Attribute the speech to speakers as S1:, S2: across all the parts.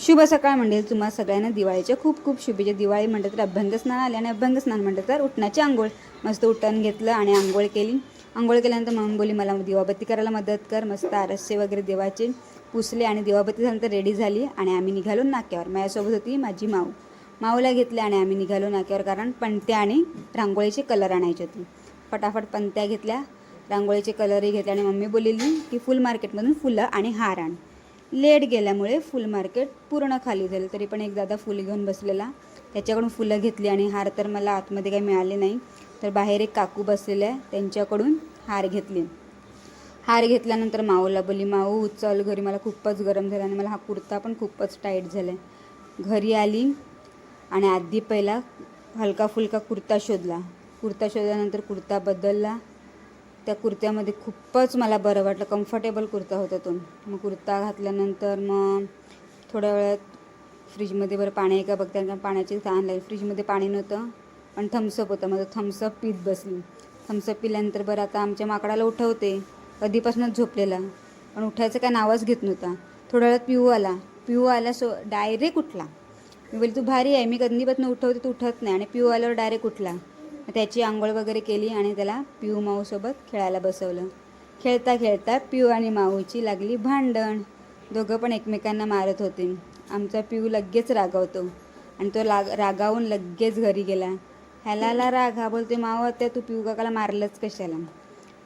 S1: शुभ सकाळ मंडळी, तुम्हाला सगळ्यांना दिवाळीच्या खूप खूप शुभेच्छा। दिवाळी म्हणतात तर अभ्यंगस्नान आले आणि अभ्यंगस्नान म्हणतात तर उठण्याची आंघोळ। मस्त उठण घेतलं आणि आंघोळ केली। आंघोळ केल्यानंतर मम्मी बोली मला दिवाबत्ती करायला मदत कर। मस्त आरसे वगैरे देवाचे पुसले आणि दिवाबत्ती झाल्यानंतर रेडी झाली आणि आम्ही निघालो नाक्यावर। माझ्यासोबत होती माझी माऊला घेतले आणि आम्ही निघालो नाक्यावर, कारण पणत्या आणि रांगोळीचे कलर आणायचे होते। फटाफट पणत्या घेतल्या, रांगोळीचे कलरही घेतले आणि मम्मी बोललेली की फुल मार्केटमधून फुलं आणि हार आण। लेट गेल्यामुळे फुल मार्केट पूर्ण खाली झालं, तरी पण एक दादा फुल घेऊन बसलेला, त्याच्याकडून फुलं घेतली आणि हार तर मला आतमध्ये काही मिळाले नाही, तर बाहेर एक काकू बसलेले आहे त्यांच्याकडून हार घेतले। हार घेतल्यानंतर माऊला बोलली माऊ चल घरी, मला खूपच गरम झालं आणि मला हा कुर्ता पण खूपच टाईट झाला आहे। घरी आली आणि आधी पहिला हलका फुलका कुर्ता शोधला। कुर्ता शोधल्यानंतर कुर्ता बदलला। त्या कुर्त्यामध्ये खूपच मला बरं वाटलं, कम्फर्टेबल कुर्ता होता तो। मग कुर्ता घातल्यानंतर मग थोड्या वेळात फ्रीजमध्ये बरं पाणी आहे का बघते, कारण पाण्याची तहान लागली। फ्रीजमध्ये पाणी नव्हतं पण थम्सअप होतं, मग थम्सअप पीत बसली। थम्सअप पिल्यानंतर बरं आता आमच्या माकडाला उठवते, कधीपासूनच झोपलेला पण उठायचं काय नावच घेत नव्हता। थोड्या वेळात पिऊ आला डायरेक्ट उठला। मी बोलली तू भारी आहे, मी कधीपासून उठवते तू उठत नाही, आणि पिऊ आल्यावर डायरेक्ट उठला। त्याची आंघोळ वगैरे केली आणि त्याला पिऊ माऊसोबत खेळायला बसवलं। खेळता खेळता पिऊ आणि माऊची लागली भांडण, दोघं पण एकमेकांना मारत होते। आमचा पिऊ लगेच रागावतो आणि तो रागावून लगेच घरी गेला। ह्याला राग, हा बोलते माऊ आत्या तू पिऊ काकाला मारलंच कशाला।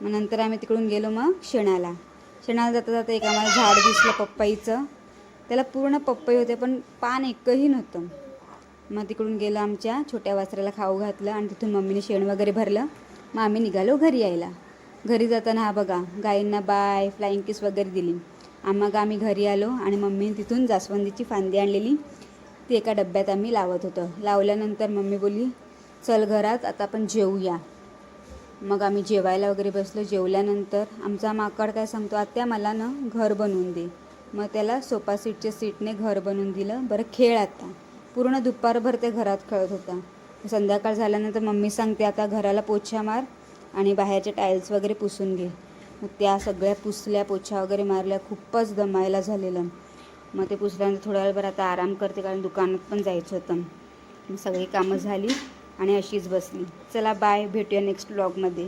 S1: मग नंतर आम्ही तिकडून गेलो मग शेणाला जाता जाता एक आम्हाला झाड दिसलं पपईचं, त्याला पूर्ण पपई होते पण पान एकही नव्हतं। मग तिकडून गेलं, आमच्या छोट्या वासराला खाऊ घातलं आणि तिथून मम्मीने शेण वगैरे भरलं। मग आम्ही निघालो घरी यायला। घरी जाताना हा बघा गाईंना बाय फ्लाइंग किस वगैरे दिली। मग आम्ही घरी आलो आणि मम्मीने तिथून जास्वंदीची फांदी आणलेली, ती एका डब्यात आम्ही लावत होतो। लावल्यानंतर मम्मी बोलली चल घरात आता आपण जेवूया। मग आम्ही जेवायला वगैरे बसलो। जेवल्यानंतर आमचा माकड काय सांगतो आत्या मला ना घर बनवून दे। मग त्याला सोफा सीटच्या सीटने घर बनवून दिलं। बरं खेळ आता, पूर्ण दुपारभर ते घरात खेळत होता। संध्याकाळ झाल्यानंतर मम्मी सांगते आता घराला पोछा मार आणि बाहेरचे टाईल्स वगैरे पुसून घे। मग त्या सगळ्या पुसल्या, पोछा वगैरे मारल्या, खूपच दमायला झालेलं। मग ते पुसल्यानंतर थोड्या वेळ आता आराम करते, कारण दुकानात पण जायचं होतं। मग सगळी कामं झाली आणि अशीच बसली। चला बाय, भेटूया नेक्स्ट व्लॉगमध्ये।